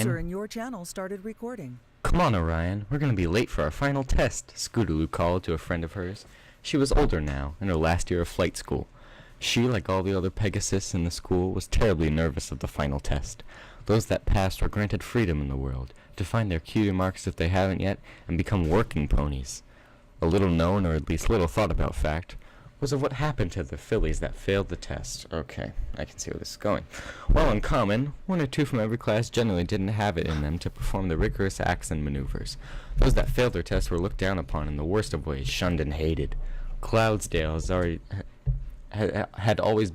User in your channel started recording. Come on, Orion. We're going to be late for our final test, Scootaloo called to a friend of hers. She was older now, in her last year of flight school. She, like all the other Pegasus in the school, was terribly nervous of the final test. Those that passed were granted freedom in the world, to find their cutie marks if they haven't yet, and become working ponies. A little known, or at least little thought about fact, was of what happened to the fillies that failed the test. Okay, I can see where this is going. While in common, one or two from every class generally didn't have it in them to perform the rigorous acts and maneuvers. Those that failed their tests were looked down upon in the worst of ways, shunned and hated. Cloudsdale had always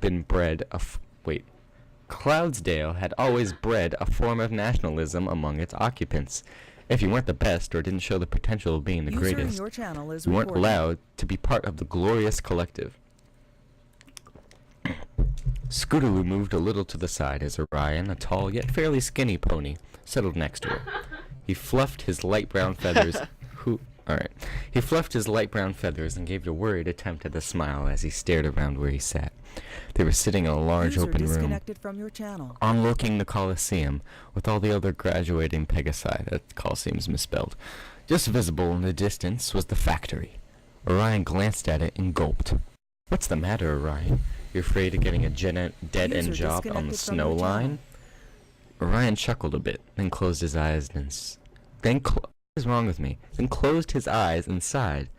bred a form of nationalism among its occupants. If you weren't the best or didn't show the potential of being the greatest, you weren't allowed to be part of the glorious collective. Scootaloo moved a little to the side as Orion, a tall yet fairly skinny pony, settled next to her. He fluffed his light brown feathers. He fluffed his light brown feathers and gave a worried attempt at a smile as he stared around where he sat. They were sitting in a large open room, overlooking the Colosseum, with all the other graduating Pegasi. That Colosseum's misspelled. Just visible in the distance was the factory. Orion glanced at it and gulped. "What's the matter, Orion? You're afraid of getting a dead-end job on the snow line?" Orion chuckled a bit, then closed his eyes what is wrong with me? Then closed his eyes and sighed.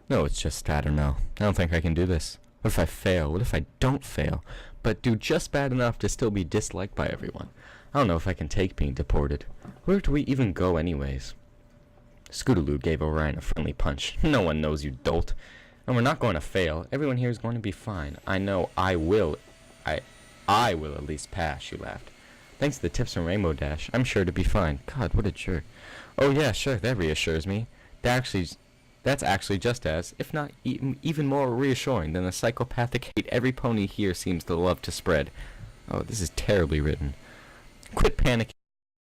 "No, it's just, I don't know. I don't think I can do this. What if I fail? What if I don't fail, but do just bad enough to still be disliked by everyone? I don't know if I can take being deported. Where do we even go anyways?" Scootaloo gave Orion a friendly punch. "No one knows, you dolt. And we're not going to fail. Everyone here is going to be fine. I know I will. I will at least pass," she laughed. "Thanks to the tips from Rainbow Dash, I'm sure to be fine." God, what a jerk. "Oh yeah, sure, that reassures me. That's actually just as, if not even more reassuring than the psychopathic hate every pony here seems to love to spread." Oh, this is terribly written. "Quit panicking,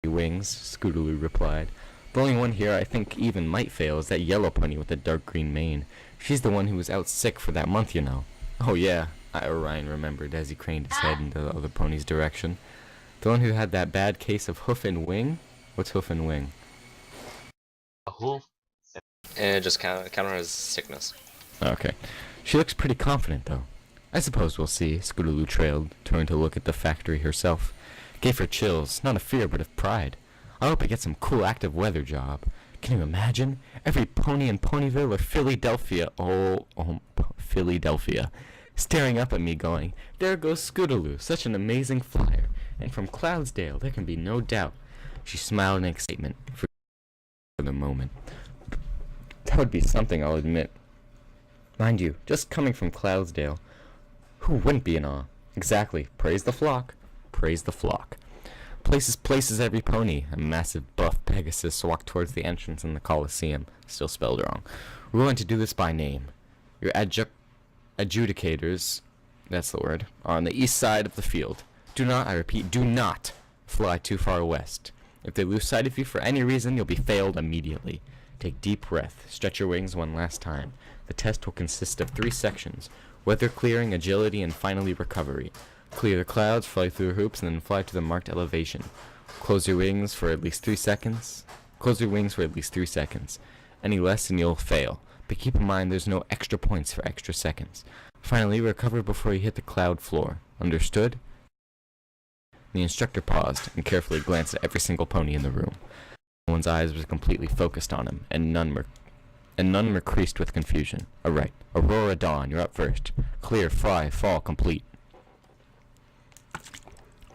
Wings," Scootaloo replied. "The only one here I think even might fail is that yellow pony with the dark green mane. She's the one who was out sick for that month, you know." "Oh yeah," Orion remembered as he craned his head in the other pony's direction. "The one who had that bad case of hoof and wing? What's hoof and wing?" A hoof? And it just counter as sickness. Okay. "She looks pretty confident, though." "I suppose we'll see," Scootaloo trailed, turning to look at the factory herself. Gave her chills, not of fear but of pride. "I hope I get some cool active weather job. Can you imagine? Every pony in Ponyville or Philadelphia, Philadelphia, staring up at me going, 'There goes Scootaloo, such an amazing flyer. And from Cloudsdale, there can be no doubt.'" She smiled in excitement for the moment. That would be something, I'll admit. Mind you, just coming from Cloudsdale, who wouldn't be in awe? Exactly. Praise the flock. Praise the flock. Places every pony. A massive buff Pegasus walked towards the entrance in the Colosseum. Still spelled wrong. "We're going to do this by name. Your adjudicators, that's the word, are on the east side of the field. Do not, I repeat, do not fly too far west. If they lose sight of you for any reason, you'll be failed immediately. Take deep breath. Stretch your wings one last time. The test will consist of 3 sections: weather clearing, agility, and finally recovery. Clear the clouds, fly through hoops, and then fly to the marked elevation. Close your wings for at least 3 seconds. Any less and you'll fail. But keep in mind there's no extra points for extra seconds. Finally, recover before you hit the cloud floor. Understood?" The instructor paused and carefully glanced at every single pony in the room. Everyone's eyes were completely focused on him, and none were creased with confusion. "All right, Aurora Dawn, you're up first. Clear, fly, fall, complete."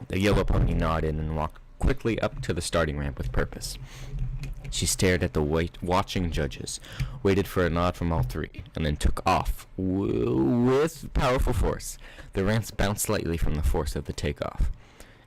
The yellow pony nodded and walked quickly up to the starting ramp with purpose. She stared at the watching judges, waited for a nod from all 3, and then took off with powerful force. The ramps bounced slightly from the force of the takeoff.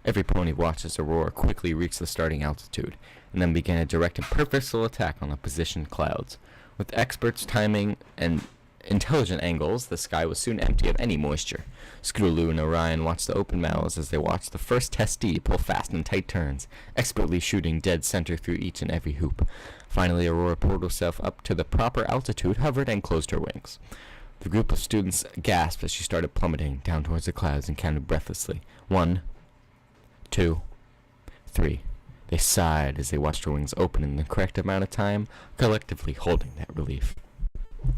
Every pony watched as Aurora quickly reached the starting altitude, and then began a direct and purposeful attack on the positioned clouds. With experts' timing and intelligent angles, the sky was soon empty of any moisture. Scootaloo and Orion watched the open mouths as they watched the first testee pull fast and tight turns, expertly shooting dead center through each and every hoop. Finally, Aurora pulled herself up to the proper altitude, hovered, and closed her wings. The group of students gasped as she started plummeting down towards the clouds and counted breathlessly. 1, 2, 3. They sighed as they watched her wings open in the correct amount of time, collectively holding that relief.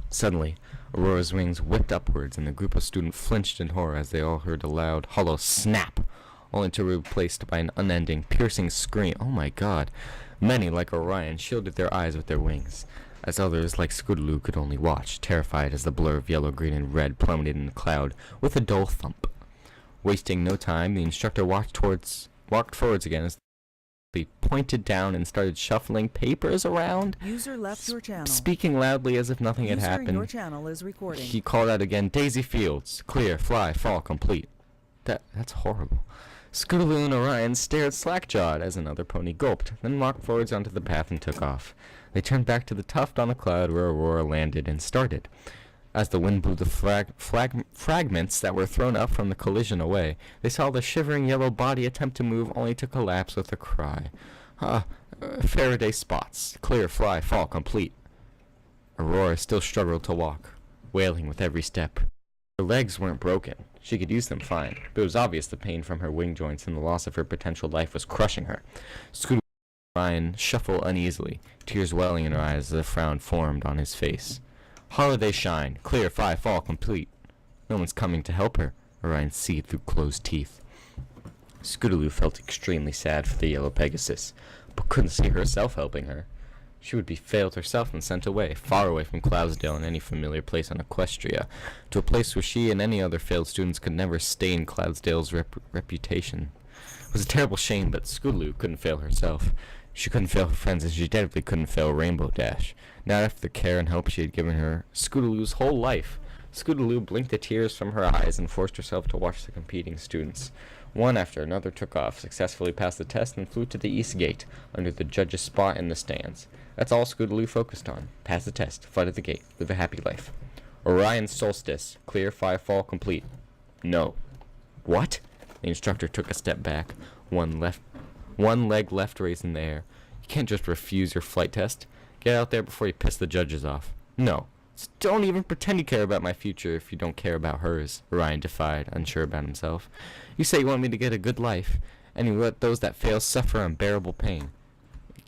Suddenly, Aurora's wings whipped upwards, and the group of students flinched in horror as they all heard a loud, hollow snap, only to be replaced by an unending, piercing scream. Oh my god. Many, like Orion, shielded their eyes with their wings, as others, like Scootaloo, could only watch, terrified as the blur of yellow, green, and red plummeted in the cloud with a dull thump. Wasting no time, the instructor walked forwards again as he pointed down and started shuffling papers around. User left your channel. Speaking loudly as if nothing had User in happened, your channel is recording. he called out again, "Daisy Fields, clear, fly, fall, complete." That's horrible. Scootaloo and Orion stared slack-jawed as another pony gulped, then walked forwards onto the path and took off. They turned back to the tuft on the cloud where Aurora landed and started. As the wind blew the fragments that were thrown up from the collision away, they saw the shivering yellow body attempt to move, only to collapse with a cry. Faraday spots. Clear, fly, fall, complete. Aurora still struggled to walk, wailing with every step. Her legs weren't broken. She could use them fine, but it was obvious the pain from her wing joints and the loss of her potential life was crushing her. Scootaloo and Orion shuffled uneasily, tears welling in her eyes as a frown formed on his face. Holiday shine. Clear, fly, fall, complete. No one's coming to help her, Orion seethed through closed teeth. Scootaloo felt extremely sad for the yellow Pegasus, but couldn't see herself helping her. She would be failed herself and sent away, far away from Cloudsdale and any familiar place on Equestria, to a place where she and any other failed students could never stain Cloudsdale's reputation. It was a terrible shame, but Scootaloo couldn't fail herself. She couldn't fail her friends, and she definitely couldn't fail Rainbow Dash. Not after the care and help she had given her Scootaloo's whole life. Scootaloo blinked the tears from her eyes and forced herself to watch the competing students. One after another took off, successfully passed the test, and flew to the east gate, under the judge's spot in the stands. That's all Scootaloo focused on. Pass the test, fight at the gate, live a happy life. Orion's solstice. Clear, fly, fall, complete. No. What? The instructor took a step back, one leg left raised in the air. You can't just refuse your flight test. Get out there before you piss the judges off. No. Don't even pretend you care about my future if you don't care about hers, Orion defied, unsure about himself. You say you want me to get a good life, and you let those that fail suffer unbearable pain.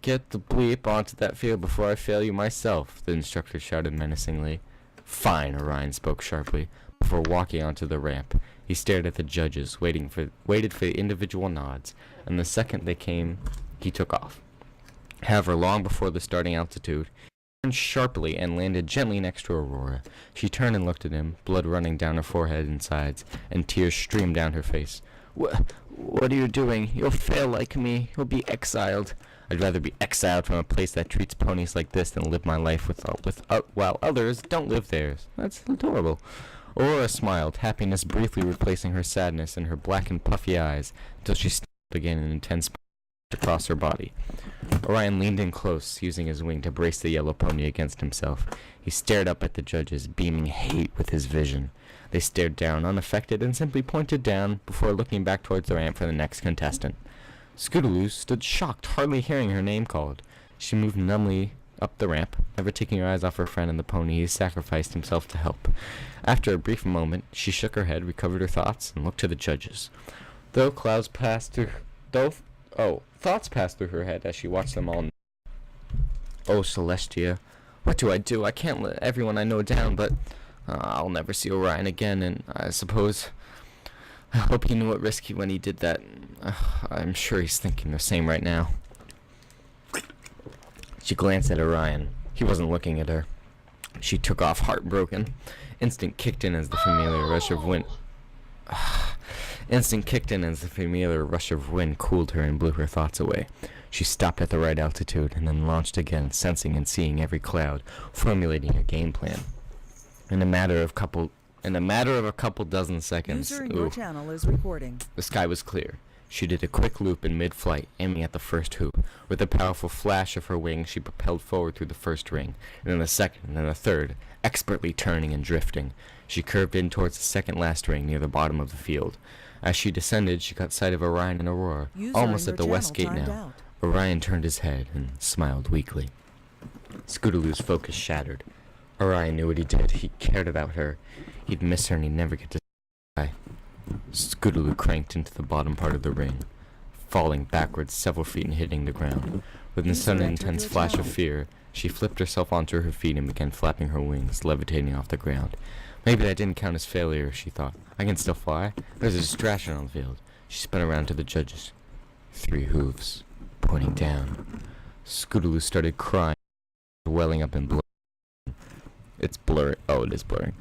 Get the bleep onto that field before I fail you myself, the instructor shouted menacingly. Fine, Orion spoke sharply. Before walking onto the ramp, he stared at the judges, waited for the individual nods, and the second they came, he took off. However, long before the starting altitude, he turned sharply and landed gently next to Aurora. She turned and looked at him, blood running down her forehead and sides, and tears streamed down her face. What are you doing? You'll fail like me. You'll be exiled. I'd rather be exiled from a place that treats ponies like this than live my life while others don't live theirs. That's adorable. Aurora smiled, happiness briefly replacing her sadness in her black and puffy eyes, until she stopped again in intense across her body. Orion leaned in close, using his wing to brace the yellow pony against himself. He stared up at the judges, beaming hate with his vision. They stared down, unaffected, and simply pointed down before looking back towards the ramp for the next contestant. Scootaloo stood shocked, hardly hearing her name called. She moved numbly up the ramp, never taking her eyes off her friend and the pony he sacrificed himself to help. After a brief moment, she shook her head, recovered her thoughts, and looked to the judges. Thoughts passed through her head as she watched them all. Oh, Celestia, what do? I can't let everyone I know down, but I'll never see Orion again, and I suppose I hope he knew what risk when he did that. I'm sure he's thinking the same right now. She glanced at Orion. He wasn't looking at her. She took off, heartbroken. Instinct kicked in as the familiar rush of wind cooled her and blew her thoughts away. She stopped at the right altitude and then launched again, sensing and seeing every cloud, formulating a game plan. In a matter of a couple dozen seconds, User in your channel is recording. The sky was clear. She did a quick loop in mid-flight, aiming at the first hoop. With a powerful flash of her wings, she propelled forward through the first ring, and then the second, and then the third, expertly turning and drifting. She curved in towards the second-last ring near the bottom of the field. As she descended, she caught sight of Orion and Aurora, almost at the west gate now. Orion turned his head and smiled weakly. Scootaloo's focus shattered. Orion knew what he did. He cared about her. He'd miss her and he'd never get to die. Scootaloo cranked into the bottom part of the ring. falling backwards several feet and hitting the ground. With a sudden intense flash of fear, she flipped herself onto her feet and began flapping her wings, levitating off the ground. Maybe that didn't count as failure, she thought. I can still fly? There's a distraction on the field. She spun around to the judges. 3 hooves, pointing down. Scootaloo started crying, welling up in blood. It's blurry. Oh, it is blurring.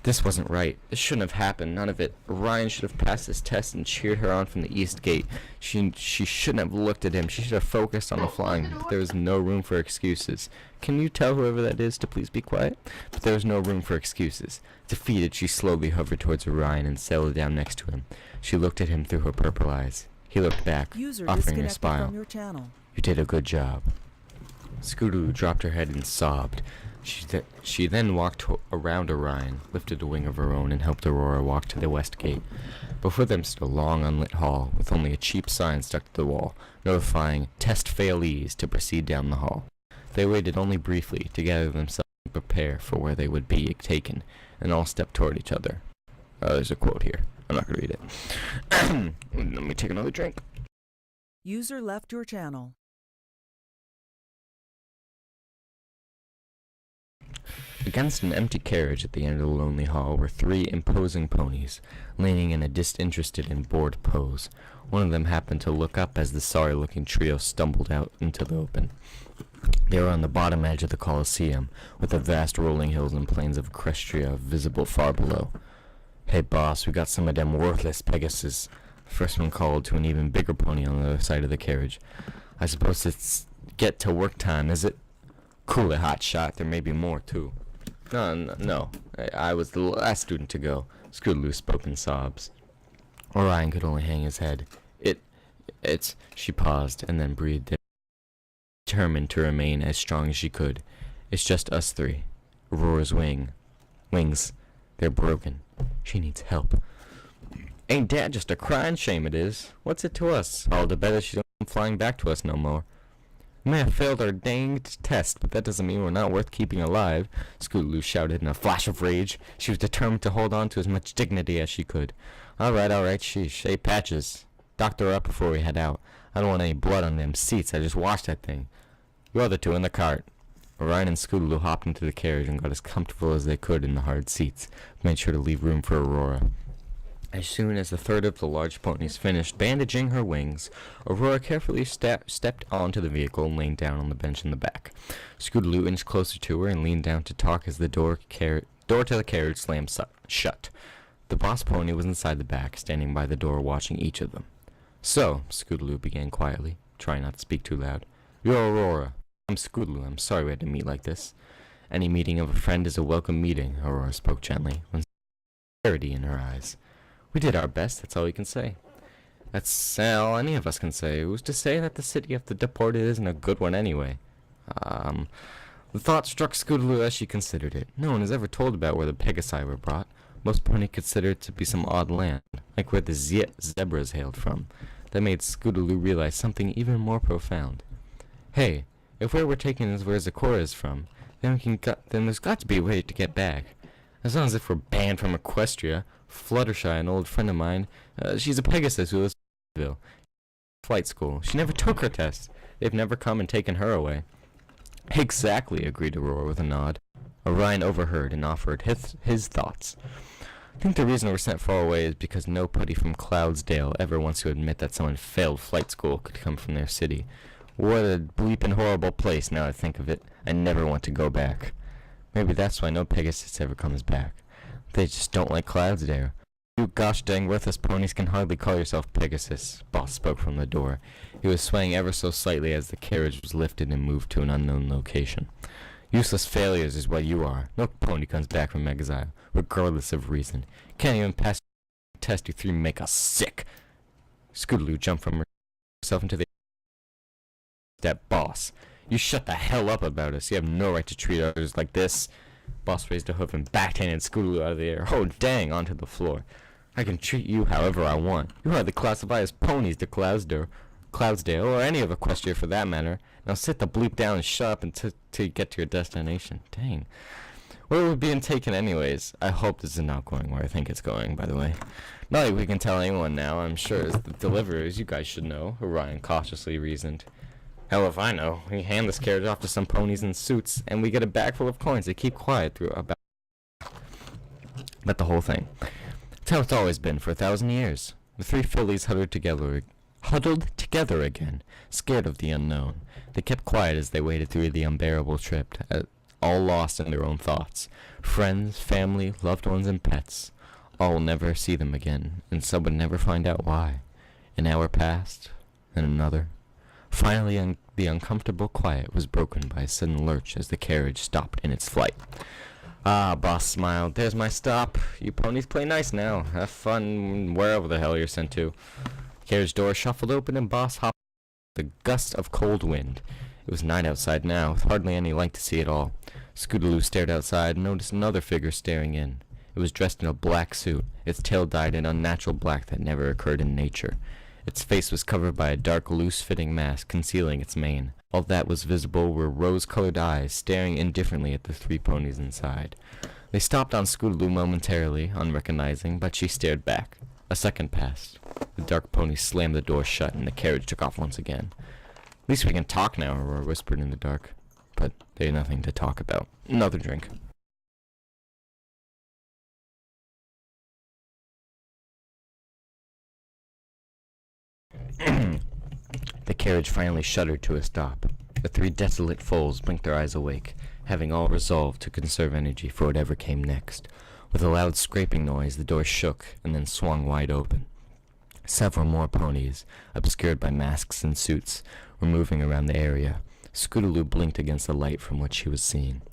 This wasn't right. This shouldn't have happened. None of it. Ryan should have passed this test and cheered her on from the east gate. She shouldn't have looked at him. She should have focused on the flying. But there was no room for excuses. Can you tell whoever that is to please be quiet? But there was no room for excuses. Defeated, she slowly hovered towards Orion and settled down next to him. She looked at him through her purple eyes. He looked back, User offering a disconnected smile. from your channel. You did a good job. Scootaloo dropped her head and sobbed. She then walked around Orion, lifted a wing of her own, and helped Aurora walk to the west gate. Before them stood a long, unlit hall, with only a cheap sign stuck to the wall, notifying test failees to proceed down the hall. They waited only briefly to gather themselves and prepare for where they would be taken, and all stepped toward each other. There's a quote here. I'm not going to read it. Let me take another drink. User left your channel. Against an empty carriage at the end of the lonely hall were 3 imposing ponies, leaning in a disinterested and bored pose. One of them happened to look up as the sorry-looking trio stumbled out into the open. They were on the bottom edge of the Colosseum, with the vast rolling hills and plains of Equestria visible far below. "Hey boss, we got some of them worthless Pegasus," the first one called to an even bigger pony on the other side of the carriage. "I suppose it's get to work time, is it?" "Cool it, hot shot, there may be more too." No. I was the last student to go," Scootaloo spoke in sobs. Orion could only hang his head. It's... She paused, and then breathed it, determined to remain as strong as she could. "It's just us 3. Aurora's wings, they're broken. She needs help." "Ain't that just a crying shame it is? What's it to us? All the better she don't come flying back to us no more." "We may have failed our danged test, but that doesn't mean we're not worth keeping alive," Scootaloo shouted in a flash of rage. She was determined to hold on to as much dignity as she could. All right, sheesh. Hey, Patches, doctor her up before we head out. I don't want any blood on them seats. I just washed that thing. You other 2 in the cart." Orion and Scootaloo hopped into the carriage and got as comfortable as they could in the hard seats, made sure to leave room for Aurora. As soon as the third of the large ponies finished bandaging her wings, Aurora carefully stepped onto the vehicle and lay down on the bench in the back. Scootaloo inched closer to her and leaned down to talk as the door to the carriage slammed shut. The boss pony was inside the back, standing by the door watching each of them. "So," Scootaloo began quietly, trying not to speak too loud. "You're Aurora. I'm Scootaloo. I'm sorry we had to meet like this." "Any meeting of a friend is a welcome meeting," Aurora spoke gently, with sincerity in her eyes. "We did our best, that's all we can say." "That's all any of us can say. Who's to say that the city of the deported isn't a good one anyway?" The thought struck Scootaloo as she considered it. No one has ever told about where the Pegasi were brought. Most pony consider it to be some odd land, like where the zebras hailed from. That made Scootaloo realize something even more profound. "Hey, if where we're taking is where Zecora is from, then there's got to be a way to get back. As long as if we're banned from Equestria, Fluttershy, an old friend of mine, she's a Pegasus who lives in Ville. Flight school. She never took her test. They've never come and taken her away." "Exactly," agreed Aurora with a nod. Orion overheard and offered his thoughts. "I think the reason we're sent far away is because nobody from Cloudsdale ever wants to admit that someone failed flight school could come from their city. What a bleepin' horrible place, now I think of it. I never want to go back. Maybe that's why no Pegasus ever comes back. They just don't like Cloudsdale. You gosh dang worthless ponies can hardly call yourself Pegasus," Boss spoke from the door. He was swaying ever so slightly as the carriage was lifted and moved to an unknown location. "Useless failures is what you are. No pony comes back from exile, regardless of reason. Can't even pass the test you 3 make us sick." Scootaloo jumped from herself into the "That boss. You shut the hell up about us. You have no right to treat others like this." Boss raised a hoof and backhanded Scootaloo out of the air. "Oh dang," onto the floor. "I can treat you however I want. You hardly classify as ponies to Cloudsdale, or any of Equestria for that matter. Now sit the bleep down and shut up until you get to your destination." Dang. Where are we being taken anyways? I hope this is not going where I think it's going, by the way. Not like we can tell anyone now, I'm sure as the deliverers, you guys should know, Orion cautiously reasoned. Hell if I know. We hand this carriage off to some ponies in suits, and we get a bag full of coins to keep quiet through about the whole thing. That's how it's always been for 1,000 years. The three fillies huddled together again, scared of the unknown. They kept quiet as they waded through the unbearable trip, all lost in their own thoughts. Friends, family, loved ones, and pets. All will never see them again, and some would never find out why. An hour passed, then another. Finally, the uncomfortable quiet was broken by a sudden lurch as the carriage stopped in its flight. Ah, Boss smiled. There's my stop. You ponies play nice now. Have fun wherever the hell you're sent to. The carriage door shuffled open and Boss hopped with a gust of cold wind. It was night outside now, with hardly any light to see at all. Scootaloo stared outside and noticed another figure staring in. It was dressed in a black suit, its tail dyed an unnatural black that never occurred in nature. Its face was covered by a dark, loose-fitting mask concealing its mane. All that was visible were rose-colored eyes staring indifferently at the three ponies inside. They stopped on Scootaloo momentarily, unrecognizing, but she stared back. A second passed. The dark pony slammed the door shut and the carriage took off once again. At least we can talk now, Aurora whispered in the dark. But there's nothing to talk about. Another drink. The carriage finally shuddered to a stop. The three desolate foals blinked their eyes awake, having all resolved to conserve energy for whatever came next. With a loud scraping noise, the door shook and then swung wide open. Several more ponies, obscured by masks and suits, were moving around the area. Scootaloo blinked against the light from what she was seeing.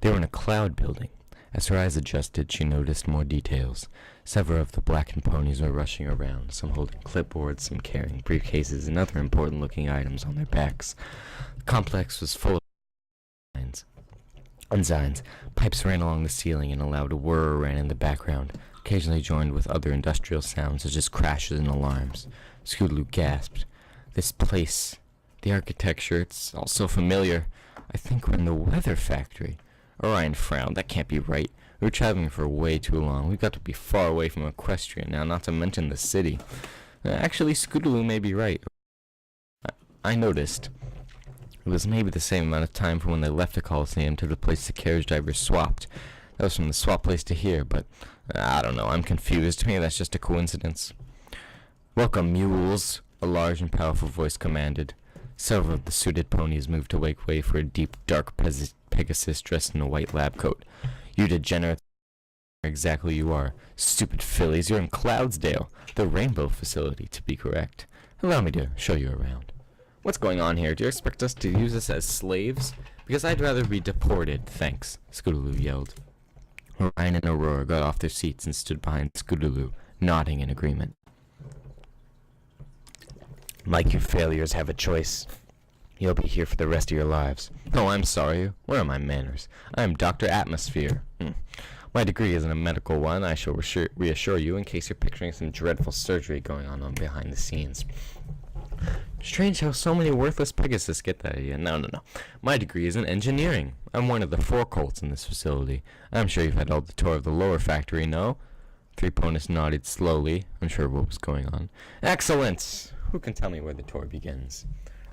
They were in a cloud building. As her eyes adjusted, she noticed more details. Several of the blackened ponies were rushing around, some holding clipboards, some carrying briefcases and other important-looking items on their backs. The complex was full of signs. Pipes ran along the ceiling and a loud whir ran in the background, occasionally joined with other industrial sounds such as crashes and alarms. Scootaloo gasped. This place, the architecture, it's all so familiar. I think we're in the weather factory. Orion frowned. That can't be right. We were traveling for way too long. We've got to be far away from Equestria now, not to mention the city. Actually, Scootaloo may be right. I noticed. It was maybe the same amount of time from when they left the Coliseum to the place the carriage driver swapped. That was from the swap place to here, but I don't know. I'm confused. To me, that's just a coincidence. Welcome, mules, a large and powerful voice commanded. Several of the suited ponies moved to make way for a deep, dark Pegasus dressed in a white lab coat. You degenerates are exactly you are. Stupid fillies, you're in Cloudsdale, the Rainbow facility, to be correct. Allow me to show you around. What's going on here? Do you expect us to use us as slaves? Because I'd rather be deported, thanks, Scootaloo yelled. Orion and Aurora got off their seats and stood behind Scootaloo, nodding in agreement. Like you failures have a choice. You'll be here for the rest of your lives. Oh, I'm sorry. Where are my manners? I am Dr. Atmosphere. My degree isn't a medical one. I shall reassure you in case you're picturing some dreadful surgery going on behind the scenes. Strange how so many worthless Pegasus get that idea. No. My degree is in engineering. I'm one of the 4 colts in this facility. I'm sure you've had all the tour of the lower factory, no? Three ponies nodded slowly, unsure what was going on. Excellent! Who can tell me where the tour begins?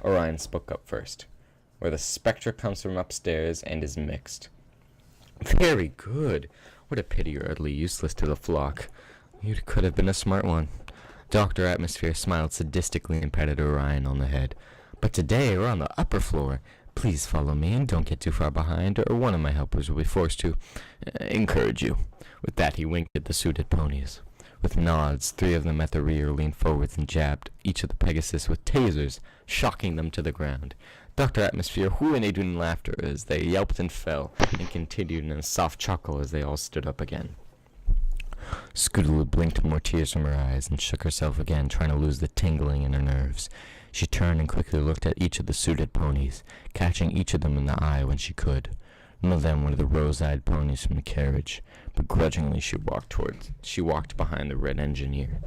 Orion spoke up first. Where the spectra comes from upstairs and is mixed. Very good. What a pity you're utterly useless to the flock. You could have been a smart one. Dr. Atmosphere smiled sadistically and patted Orion on the head. But today we're on the upper floor. Please follow me and don't get too far behind, or one of my helpers will be forced to encourage you. With that he winked at the suited ponies. With nods, 3 of them at the rear leaned forwards and jabbed each of the Pegasus with tasers, shocking them to the ground. Dr. Atmosphere whoonayed in laughter as they yelped and fell, and continued in a soft chuckle as they all stood up again. Scootaloo blinked more tears from her eyes and shook herself again, trying to lose the tingling in her nerves. She turned and quickly looked at each of the suited ponies, catching each of them in the eye when she could. None of them were the rose-eyed ponies from the carriage. Begrudgingly she walked behind the red engineer.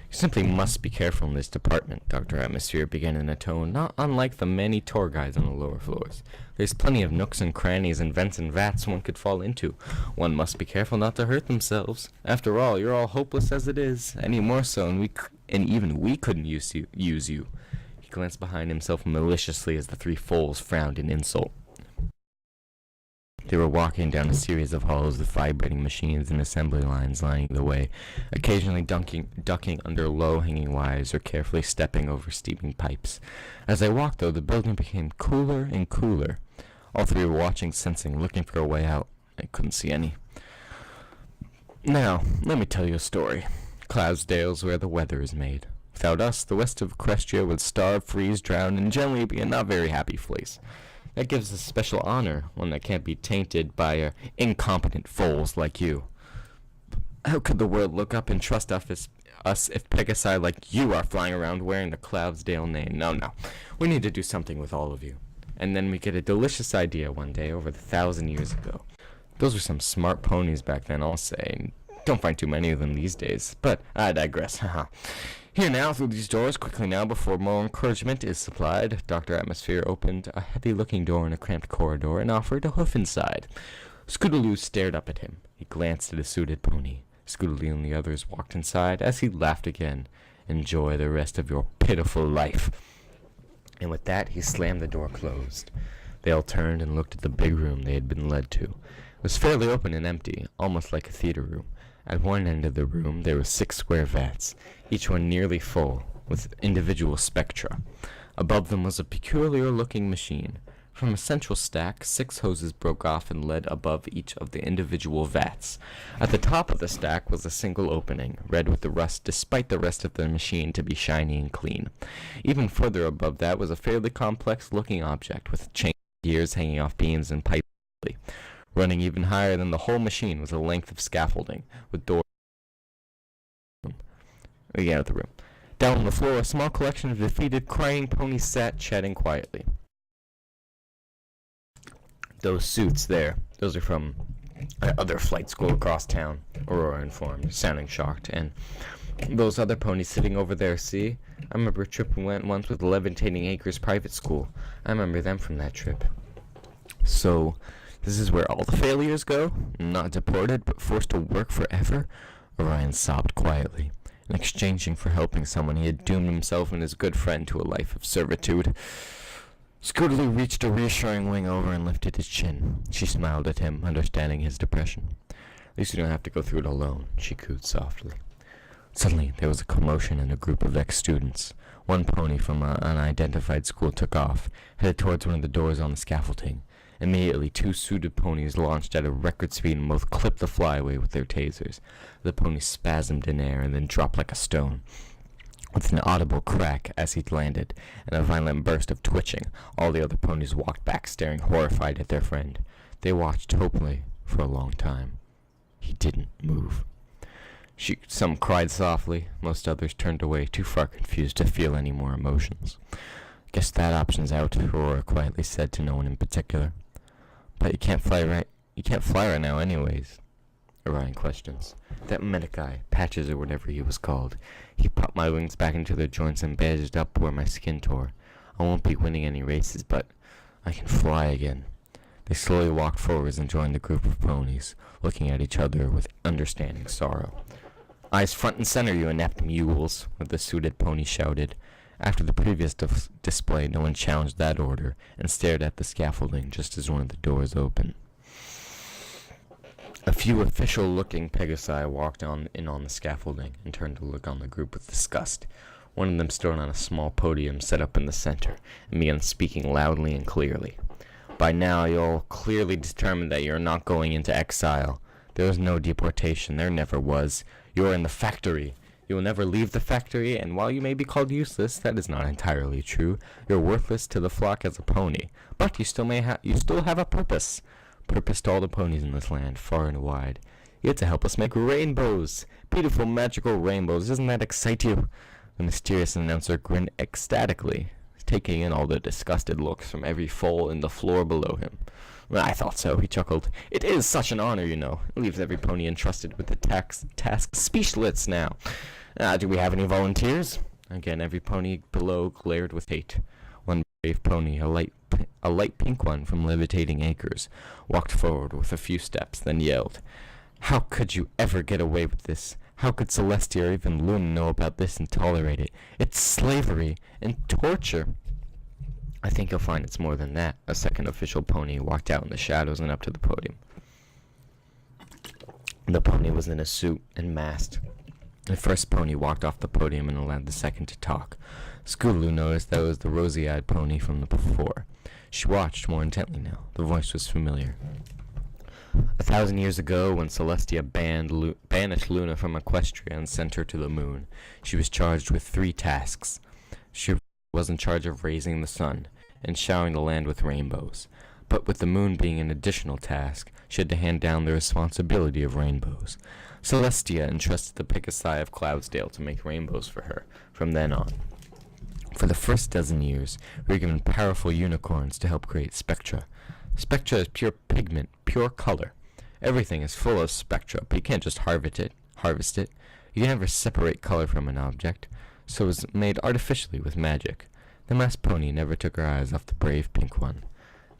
You simply must be careful in this department, Dr. Atmosphere began in a tone not unlike the many tour guides on the lower floors. There's plenty of nooks and crannies and vents and vats one could fall into. One must be careful not to hurt themselves. After all, you're all hopeless as it is, any more so, and even we couldn't use you. He glanced behind himself maliciously as the three foals frowned in insult. They were walking down a series of halls with vibrating machines and assembly lines lining the way, occasionally ducking under low-hanging wires or carefully stepping over steaming pipes. As they walked, though, the building became cooler and cooler. All three were watching, sensing, looking for a way out. They couldn't see any. Now, let me tell you a story. Cloudsdale's where the weather is made. Without us, the west of Equestria would starve, freeze, drown, and generally be a not very happy place. That gives us special honor, one that can't be tainted by incompetent foals like you. How could the world look up and trust us if Pegasi like you are flying around wearing the Cloudsdale name? No. We need to do something with all of you. And then we get a delicious idea one day over 1,000 years ago. Those were some smart ponies back then, I'll say. Don't find too many of them these days. But I digress. Here now, through these doors, quickly now, before more encouragement is supplied, Dr. Atmosphere opened a heavy-looking door in a cramped corridor and offered a hoof inside. Scootaloo stared up at him. He glanced at a suited pony. Scootaloo and the others walked inside as he laughed again. Enjoy the rest of your pitiful life. And with that, he slammed the door closed. They all turned and looked at the big room they had been led to. It was fairly open and empty, almost like a theater room. At one end of the room there were 6 square vats, each one nearly full, with individual spectra. Above them was a peculiar-looking machine. From a central stack, 6 hoses broke off and led above each of the individual vats. At the top of the stack was a single opening, red with the rust despite the rest of the machine to be shiny and clean. Even further above that was a fairly complex-looking object, with chain gears hanging off beams and pipes. Running even higher than the whole machine was a length of scaffolding, with doors. Again out of the room. Down on the floor, a small collection of defeated, crying ponies sat, chatting quietly. Those suits there, those are from other flight school across town, Aurora informed, sounding shocked. And those other ponies sitting over there, see? I remember a trip we went once with Levitating Acres Private School. I remember them from that trip. So, this is where all the failures go? Not deported, but forced to work forever? Orion sobbed quietly. In exchanging for helping someone, he had doomed himself and his good friend to a life of servitude. Scootaloo reached a reassuring wing over and lifted his chin. She smiled at him, understanding his depression. At least you don't have to go through it alone, she cooed softly. Suddenly, there was a commotion in a group of ex-students. One pony from an unidentified school took off, headed towards one of the doors on the scaffolding. Immediately, 2 suited ponies launched at a record speed and both clipped the flyway with their tasers. The pony spasmed in air and then dropped like a stone. With an audible crack as he landed, and a violent burst of twitching, all the other ponies walked back, staring horrified at their friend. They watched hopefully for a long time. He didn't move. Some cried softly, most others turned away, too far confused to feel any more emotions. Guess that option's out, Aurora quietly said to no one in particular. But you can't fly right now anyways. Orion questions. That medic guy, Patches or whatever he was called, he popped my wings back into their joints and bandaged up where my skin tore. I won't be winning any races, but I can fly again. They slowly walked forwards and joined the group of ponies, looking at each other with understanding sorrow. Eyes front and center, you inept mules, the suited pony shouted. After the previous display, no one challenged that order and stared at the scaffolding just as one of the doors opened. A few official-looking Pegasi walked in on the scaffolding and turned to look on the group with disgust. One of them stood on a small podium set up in the center and began speaking loudly and clearly. By now, you're all clearly determined that you're not going into exile. There was no deportation. There never was. You're in the factory. You will never leave the factory, and while you may be called useless, that is not entirely true. You're worthless to the flock as a pony, but you still have a purpose. Purpose to all the ponies in this land, far and wide. You have to help us make rainbows. Beautiful, magical rainbows. Doesn't that excite you? The mysterious announcer grinned ecstatically, taking in all the disgusted looks from every foal in the floor below him. I thought so, he chuckled. It is such an honor, you know. It leaves every pony entrusted with the task speechless now. Do we have any volunteers? Again, every pony below glared with hate. One brave pony, a light pink one from Levitating Acres, walked forward with a few steps, then yelled, "How could you ever get away with this? How could Celestia or even Luna know about this and tolerate it? It's slavery and torture." "I think you'll find it's more than that." A second official pony walked out in the shadows and up to the podium. The pony was in a suit and masked. The first pony walked off the podium and allowed the second to talk. Scootaloo noticed that it was the rosy-eyed pony from the before. She watched more intently now. The voice was familiar. 1,000 years ago, when Celestia banished Luna from Equestria and sent her to the moon, she was charged with 3 tasks. She was in charge of raising the sun and showering the land with rainbows. But with the moon being an additional task, she had to hand down the responsibility of rainbows. Celestia entrusted the Pegasi of Cloudsdale to make rainbows for her from then on. For the first dozen years, we were given powerful unicorns to help create spectra. Spectra is pure pigment, pure color. Everything is full of spectra, but you can't just harvest it. You can never separate color from an object, so it was made artificially with magic. The masked pony never took her eyes off the brave pink one.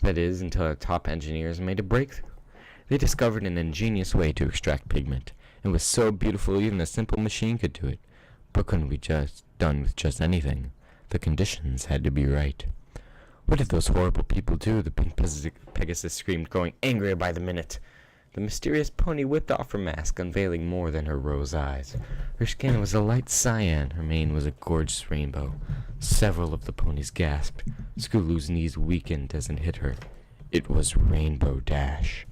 That is, until our top engineers made a breakthrough. They discovered an ingenious way to extract pigment. It was so beautiful even a simple machine could do it. But couldn't be just done with just anything. The conditions had to be right. "What did those horrible people do?" the pink Pegasus screamed, growing angrier by the minute. The mysterious pony whipped off her mask, unveiling more than her rose eyes. Her skin was a light cyan, her mane was a gorgeous rainbow. Several of the ponies gasped. Scootaloo's knees weakened as it hit her. It was Rainbow Dash.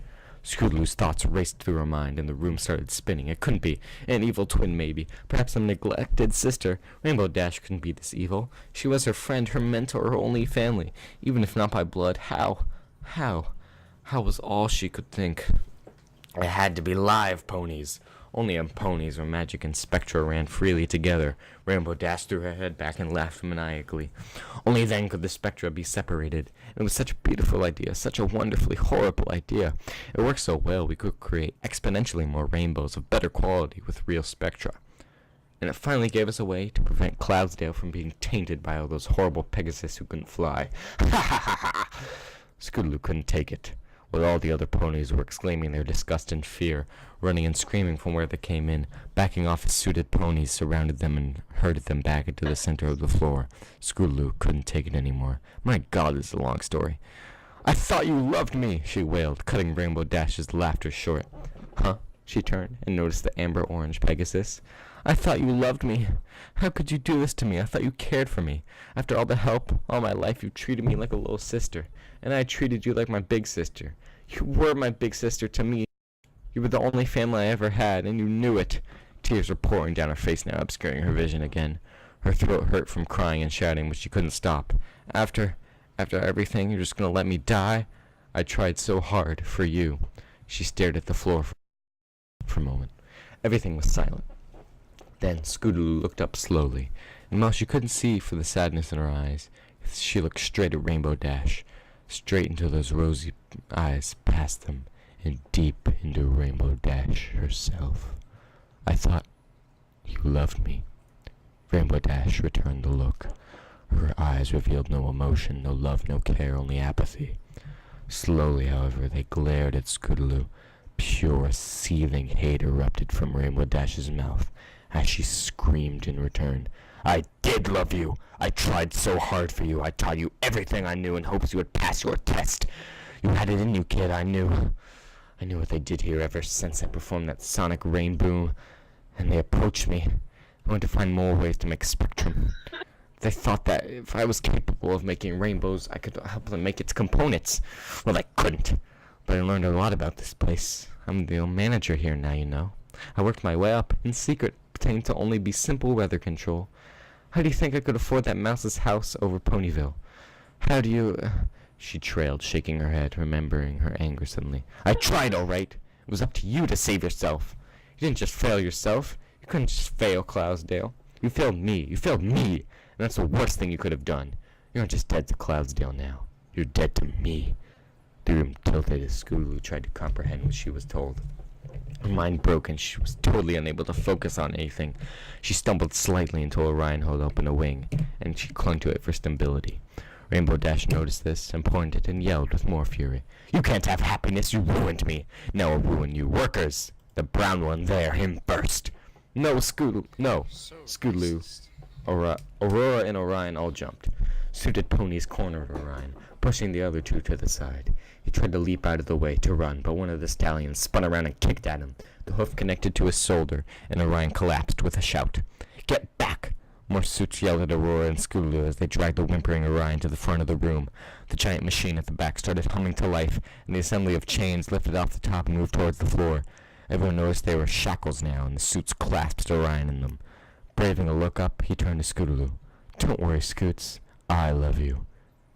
Scootaloo's thoughts raced through her mind, and the room started spinning. It couldn't be. An evil twin, maybe. Perhaps a neglected sister. Rainbow Dash couldn't be this evil. She was her friend, her mentor, her only family. Even if not by blood, how? How was all she could think. It had to be live ponies. Only on ponies where magic and spectra ran freely together. Rainbow Dash threw her head back and laughed maniacally. Only then could the spectra be separated. It was such a beautiful idea, such a wonderfully horrible idea. It worked so well we could create exponentially more rainbows of better quality with real spectra. And it finally gave us a way to prevent Cloudsdale from being tainted by all those horrible Pegasus who couldn't fly. Ha ha ha ha! Scootaloo couldn't take it. While all the other ponies were exclaiming their disgust and fear, running and screaming from where they came in, backing off as suited ponies surrounded them and herded them back into the center of the floor. Scootaloo couldn't take it anymore. My God, this is a long story. "I thought you loved me," she wailed, cutting Rainbow Dash's laughter short. "Huh?" She turned and noticed the amber-orange Pegasus. "I thought you loved me. How could you do this to me? I thought you cared for me. After all the help, all my life, you treated me like a little sister. And I treated you like my big sister. You were my big sister to me. You were the only family I ever had, and you knew it." Tears were pouring down her face now, obscuring her vision again. Her throat hurt from crying and shouting, but she couldn't stop. After everything, you're just gonna let me die? I tried so hard for you." She stared at the floor for a moment. Everything was silent. Then Scootaloo looked up slowly, and while she couldn't see for the sadness in her eyes, she looked straight at Rainbow Dash, straight into those rosy eyes, past them, and deep into Rainbow Dash herself. "I thought you loved me." Rainbow Dash returned the look. Her eyes revealed no emotion, no love, no care, only apathy. Slowly, however, they glared at Scootaloo. Pure, seething hate erupted from Rainbow Dash's mouth as she screamed in return. "I did love you! I tried so hard for you! I taught you everything I knew in hopes you would pass your test! You had it in you, kid, I knew. I knew what they did here ever since I performed that sonic rain boom, and they approached me. I wanted to find more ways to make spectrum. They thought that if I was capable of making rainbows, I could help them make its components. Well, I couldn't. But I learned a lot about this place. I'm the manager here now, you know. I worked my way up, in secret, pretending to only be simple weather control. How do you think I could afford that mouse's house over Ponyville? How do you... She trailed, shaking her head, remembering her anger suddenly. "I tried, all right. It was up to you to save yourself. You didn't just fail yourself. You couldn't just fail Cloudsdale. You failed me. You failed me. And that's the worst thing you could have done. You're not just dead to Cloudsdale now. You're dead to me." The room tilted as Scootaloo tried to comprehend what she was told. Her mind broke and she was totally unable to focus on anything. She stumbled slightly until Orion held open a wing, and she clung to it for stability. Rainbow Dash noticed this and pointed and yelled with more fury. "You can't have happiness, you ruined me. Now I'll ruin you. Workers! The brown one there, him first!" No, Scootaloo. Aurora and Orion all jumped. Suited ponies cornered Orion, pushing the other two to the side. He tried to leap out of the way to run, but one of the stallions spun around and kicked at him. The hoof connected to his shoulder, and Orion collapsed with a shout. "Get back!" More suits yelled at Aurora and Scootaloo as they dragged the whimpering Orion to the front of the room. The giant machine at the back started humming to life, and the assembly of chains lifted off the top and moved towards the floor. Everyone noticed they were shackles now, and the suits clasped Orion in them. Braving a look up, he turned to Scootaloo. "Don't worry, Scoots. I love you.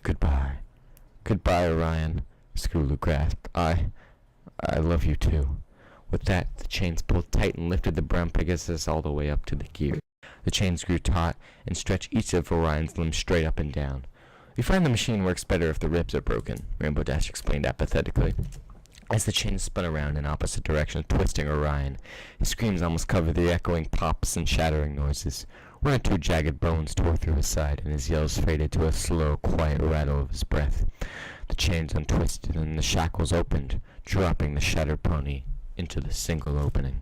Goodbye." "Goodbye, Orion," Scootaloo grasped. I love you too." With that, the chains pulled tight and lifted the brown Pegasus all the way up to the gear. The chains grew taut and stretched each of Orion's limbs straight up and down. "We find the machine works better if the ribs are broken," Rainbow Dash explained apathetically. As the chains spun around in opposite directions, twisting Orion, his screams almost covered the echoing pops and shattering noises. One or two jagged bones tore through his side, and his yells faded to a slow, quiet rattle of his breath. The chains untwisted, and the shackles opened, dropping the shattered pony into the single opening.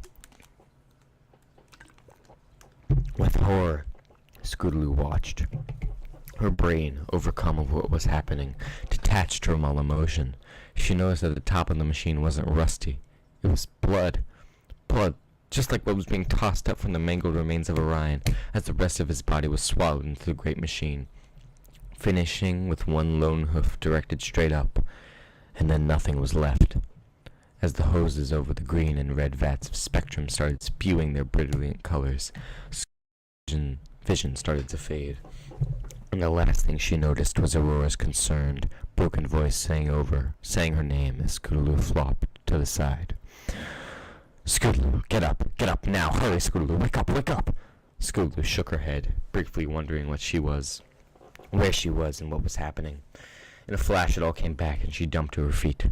With horror, Scootaloo watched. Her brain, overcome of what was happening, detached from all emotion. She noticed that the top of the machine wasn't rusty. It was blood. Blood, just like what was being tossed up from the mangled remains of Orion, as the rest of his body was swallowed into the great machine, finishing with one lone hoof directed straight up, and then nothing was left. As the hoses over the green and red vats of spectrum started spewing their brilliant colors, vision started to fade. And the last thing she noticed was Aurora's concerned, broken voice saying her name as Scootaloo flopped to the side. "Scootaloo, get up now, hurry, Scootaloo, wake up! Scootaloo shook her head, briefly wondering where she was, and what was happening. In a flash it all came back, and she jumped to her feet.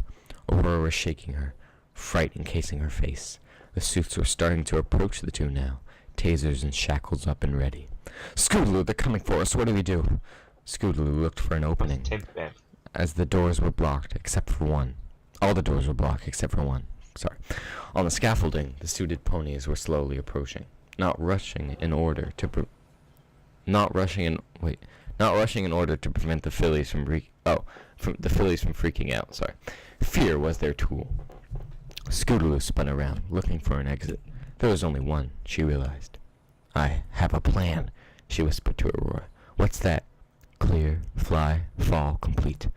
Aurora was shaking her, fright encasing her face. The suits were starting to approach the two now, tasers and shackles up and ready. "Scootaloo, they're coming for us, what do we do?" Scootaloo looked for an opening, as the doors were blocked except for one. All the doors were blocked except for one. On the scaffolding, the suited ponies were slowly approaching, not rushing in order to prevent the fillies from freaking out. Fear was their tool. Scootaloo spun around, looking for an exit. There was only one, she realized. "I have a plan," she whispered to Aurora. "What's that?" "Clear, fly, fall, complete."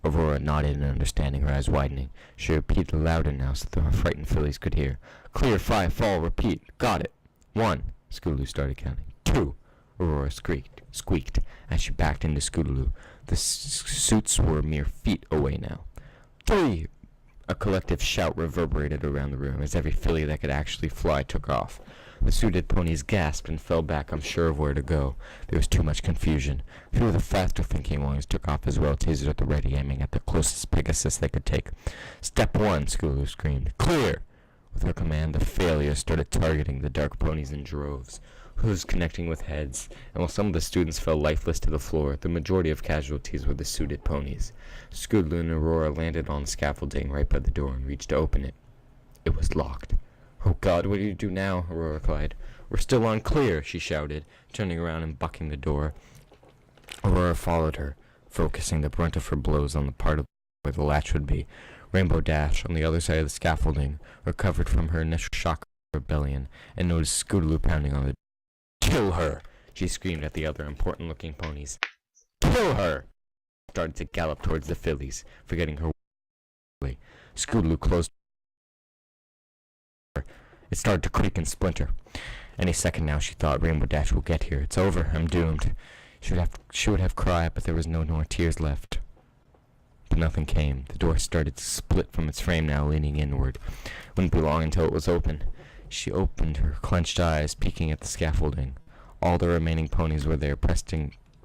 Aurora nodded in understanding, her eyes widening. She repeated louder now so that her frightened fillies could hear. "Clear, fly, fall, repeat. Got it." "1," Scootaloo started counting. "2," Aurora squeaked as she backed into Scootaloo. The suits were mere feet away now. "3!" A collective shout reverberated around the room as every filly that could actually fly took off. The suited ponies gasped and fell back, unsure of where to go. There was too much confusion. A few of the faster-thinking ones took off as well, tasers at the ready, aiming at the closest Pegasus they could take. "Step 1," Scootaloo screamed. "Clear!" With her command, the failures started targeting the dark ponies in droves, hooves connecting with heads, and while some of the students fell lifeless to the floor, the majority of casualties were the suited ponies. Scootaloo and Aurora landed on the scaffolding right by the door and reached to open it. It was locked. "Oh God, what do you do now?" Aurora cried. "We're still on clear," she shouted, turning around and bucking the door. Aurora followed her, focusing the brunt of her blows on the part of where the latch would be. Rainbow Dash, on the other side of the scaffolding, recovered from her initial shock of rebellion and noticed Scootaloo pounding on the door. "Kill her!" she screamed at the other important-looking ponies. "Kill her!" Started to gallop towards the fillies, forgetting her. Scootaloo closed. It started to creak and splinter. Any second now, she thought, Rainbow Dash will get here. It's over. I'm doomed. She would have cried, but there was no more tears left. But nothing came. The door started to split from its frame now, leaning inward. Wouldn't be long until it was open. She opened her clenched eyes, peeking at the scaffolding. All the remaining ponies were there,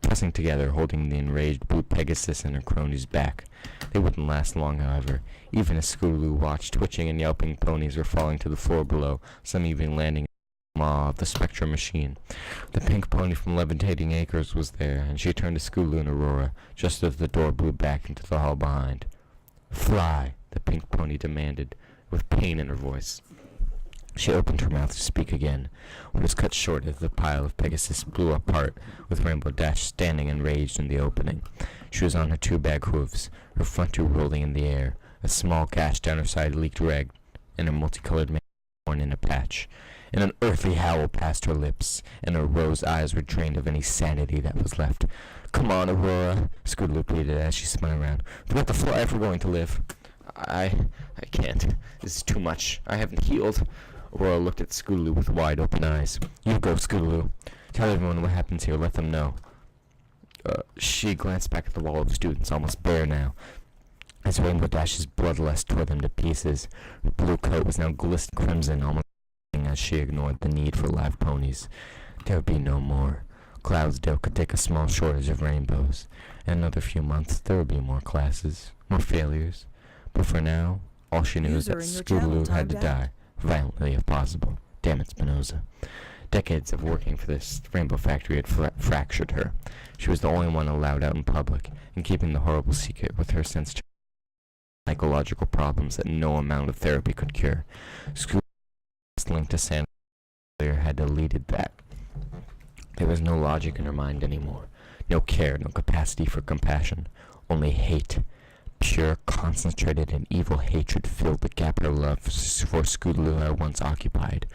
pressing together, holding the enraged blue Pegasus and her cronies back. They wouldn't last long, however. Even as Scootaloo watched, twitching and yelping ponies were falling to the floor below, some even landing in the maw of the Spectrum machine. The pink pony from Levitating Acres was there, and she turned to Scootaloo and Aurora, just as the door blew back into the hall behind. "Fly," the pink pony demanded, with pain in her voice. She opened her mouth to speak again, but was cut short as the pile of Pegasus blew apart, with Rainbow Dash standing enraged in the opening. She was on her two bag hooves, her front two rolling in the air. A small gash down her side leaked red, and her multicolored mane torn in a patch. An unearthly howl passed her lips, and her rose eyes were drained of any sanity that was left. "Come on, Aurora," Scootaloo pleaded as she spun around. "We've got to fly if we're going to live." I can't. This is too much. I haven't healed." Aurora looked at Scootaloo with wide-open eyes. "You go, Scootaloo. Tell everyone what happens here. Let them know." She glanced back at the wall of students, almost bare now, as Rainbow Dash's bloodlust tore them to pieces. Her blue coat was now glistening crimson, almost as she ignored the need for live ponies. There would be no more. Cloudsdale could take a small shortage of rainbows. In another few months, there would be more classes, more failures. But for now, all she knew was that Scootaloo had to die, violently if possible. Damn it, Spinoza. Decades of working for this rainbow factory had fractured her. She was the only one allowed out in public, and keeping the horrible secret with her since psychological problems that no amount of therapy could cure. Scootaloo's link to Santa had deleted that. There was no logic in her mind anymore. No care, no capacity for compassion. Only hate. Pure, concentrated, and evil hatred filled the gap her love for Scootaloo had once occupied.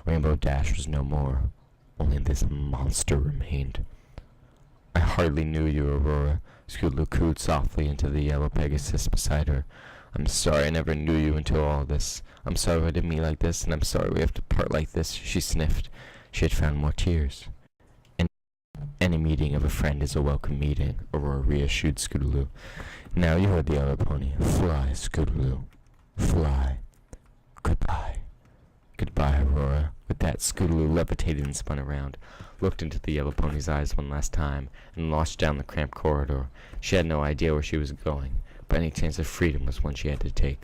Rainbow Dash was no more. Only this monster remained. "I hardly knew you, Aurora," Scootaloo cooed softly into the yellow Pegasus beside her. "I'm sorry I never knew you until all this. I'm sorry I didn't meet like this, and I'm sorry we have to part like this," she sniffed. She had found more tears. Any meeting of a friend is a welcome meeting," Aurora reassured Scootaloo. "Now you heard the other pony. Fly, Scootaloo. Fly. Goodbye." "Goodbye, Aurora." With that, Scootaloo levitated and spun around, looked into the yellow pony's eyes one last time, and launched down the cramped corridor. She had no idea where she was going, but any chance of freedom was one she had to take.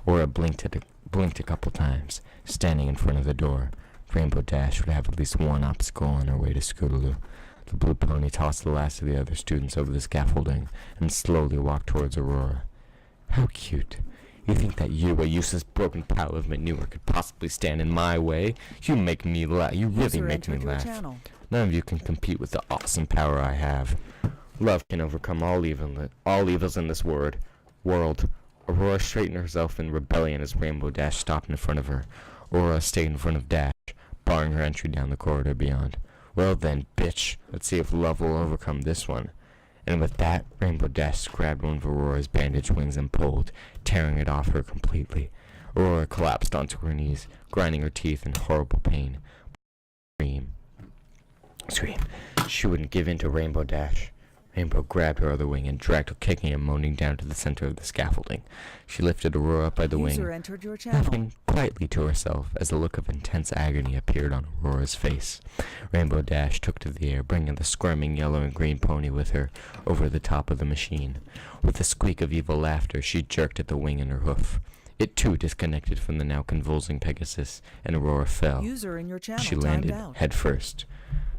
Aurora blinked a couple times, standing in front of the door. Rainbow Dash would have at least one obstacle on her way to Scootaloo. The blue pony tossed the last of the other students over the scaffolding and slowly walked towards Aurora. "How cute. You think that you, a useless broken pile of manure, could possibly stand in my way? You make me laugh. You really make me laugh. None of you can compete with the awesome power I have. Love can overcome all evils in this world. Aurora straightened herself in rebellion as Rainbow Dash stopped in front of her. Aurora stayed in front of Dash, barring her entry down the corridor beyond. "Well then, bitch, let's see if love will overcome this one." And with that, Rainbow Dash grabbed one of Aurora's bandaged wings and pulled, tearing it off her completely. Aurora collapsed onto her knees, grinding her teeth in horrible pain. Scream. She wouldn't give in to Rainbow Dash. Rainbow grabbed her other wing and dragged her kicking and moaning down to the center of the scaffolding. She lifted Aurora up by the wing, laughing quietly to herself as a look of intense agony appeared on Aurora's face. Rainbow Dash took to the air, bringing the squirming yellow and green pony with her over the top of the machine. With a squeak of evil laughter, she jerked at the wing in her hoof. It too disconnected from the now convulsing Pegasus, and Aurora fell. She landed head first.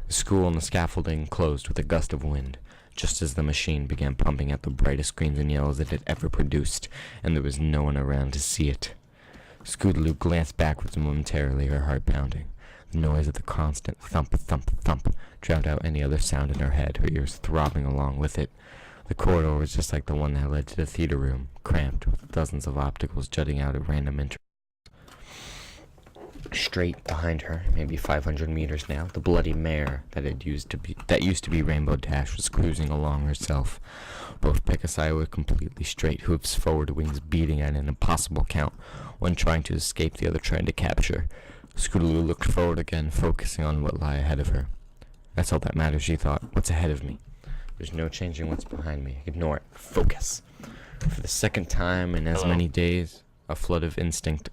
The school and the scaffolding closed with a gust of wind, just as the machine began pumping out the brightest greens and yellows it had ever produced, and there was no one around to see it. Scootaloo glanced backwards momentarily, her heart pounding. The noise of the constant thump, thump, thump drowned out any other sound in her head, her ears throbbing along with it. The corridor was just like the one that led to the theater room, cramped with dozens of obstacles jutting out at random intervals. Straight behind her, maybe 500 meters now, the bloody mare that used to be Rainbow Dash was cruising along herself. Both Pegasi were completely straight, hoofs forward, wings beating at an impossible count, one trying to escape, the other trying to capture. Scootaloo looked forward again, focusing on what lay ahead of her. That's all that matters, she thought. What's ahead of me? There's no changing what's behind me. Ignore it. Focus. For the second time in as many days, a flood of instinct...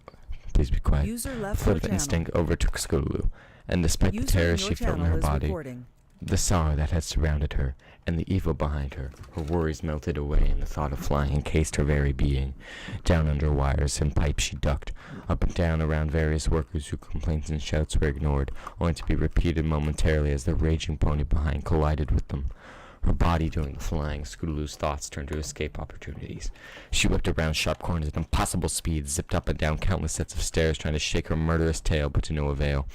Please be quiet. A flood of instinct overtook Scootaloo, and despite the terror she felt in her body, The sorrow that had surrounded her, and the evil behind her, her worries melted away, and the thought of flying encased her very being. Down under wires and pipes she ducked, up and down around various workers whose complaints and shouts were ignored, only to be repeated momentarily as the raging pony behind collided with them. Her body doing the flying, Scootaloo's thoughts turned to escape opportunities. She whipped around sharp corners at impossible speed, zipped up and down countless sets of stairs, trying to shake her murderous tail, but to no avail.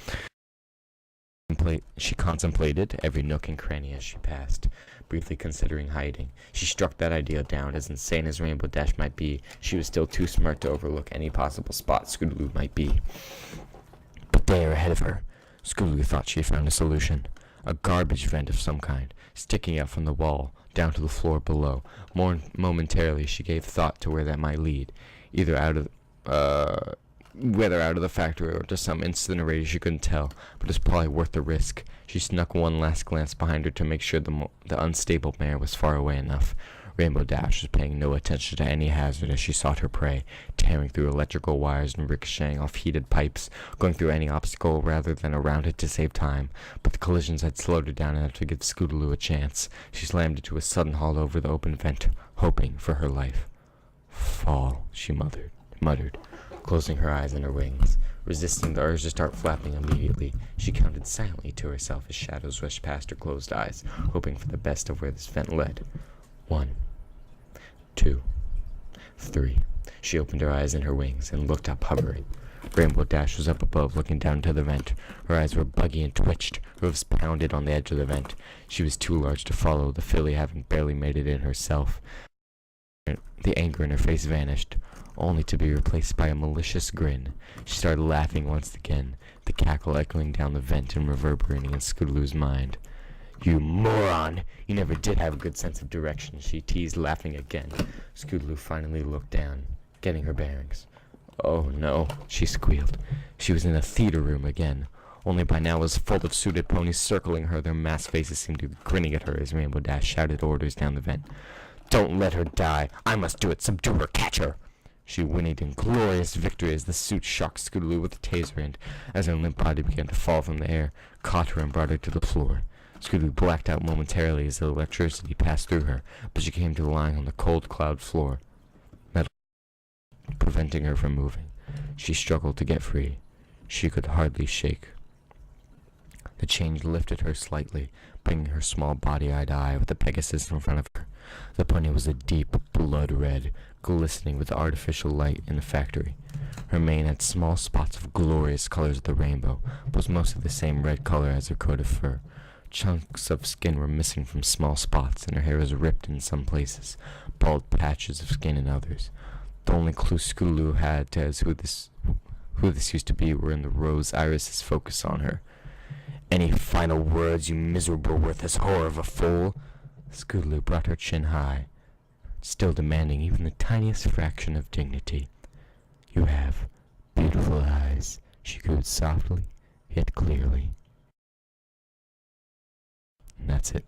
She contemplated every nook and cranny as she passed, briefly considering hiding. She struck that idea down. As insane as Rainbow Dash might be, she was still too smart to overlook any possible spot Scootaloo might be. But there, ahead of her, Scootaloo thought she had found a solution. A garbage vent of some kind, sticking out from the wall, down to the floor below. Momentarily she gave thought to where that might lead, either whether out of the factory or to some incinerator she couldn't tell, but it was probably worth the risk. She snuck one last glance behind her to make sure the unstable mare was far away enough. Rainbow Dash was paying no attention to any hazard as she sought her prey, tearing through electrical wires and ricocheting off heated pipes, going through any obstacle rather than around it to save time. But the collisions had slowed her down enough to give Scootaloo a chance. She slammed into a sudden halt over the open vent, hoping for her life. Fall, she muttered, closing her eyes and her wings. Resisting the urge to start flapping immediately, she counted silently to herself as shadows rushed past her closed eyes, hoping for the best of where this vent led. 1, 2, 3. She opened her eyes and her wings and looked up, hovering. Rainbow Dash was up above, looking down into the vent. Her eyes were buggy and twitched. Her hooves pounded on the edge of the vent. She was too large to follow, the filly having barely made it in herself. The anger in her face vanished, only to be replaced by a malicious grin. She started laughing once again, the cackle echoing down the vent and reverberating in Scootaloo's mind. "You moron! You never did have a good sense of direction," she teased, laughing again. Scootaloo finally looked down, getting her bearings. "Oh no," she squealed. She was in a theater room again, only by now was full of suited ponies circling her. Their masked faces seemed to be grinning at her as Rainbow Dash shouted orders down the vent. "Don't let her die! I must do it! Subdue her! Catch her!" She whinnied in glorious victory as the suit shocked Scootaloo with a taser and, as her limp body began to fall from the air, caught her and brought her to the floor. Scootaloo blacked out momentarily as the electricity passed through her, but she came to lying on the cold cloud floor, metal preventing her from moving. She struggled to get free. She could hardly shake. The change lifted her slightly, bringing her small body eye to eye with the Pegasus in front of her. The pony was a deep blood red, glistening with artificial light in the factory. Her mane had small spots of glorious colors of the rainbow, but was mostly the same red color as her coat of fur. Chunks of skin were missing from small spots, and her hair was ripped in some places, bald patches of skin in others. The only clue Scootaloo had as who this used to be were in the rose irises focus on her. "Any final words, you miserable, worthless whore of a fool?" Scootaloo brought her chin high, still demanding even the tiniest fraction of dignity. "You have beautiful eyes," she cooed softly, yet clearly. And that's it.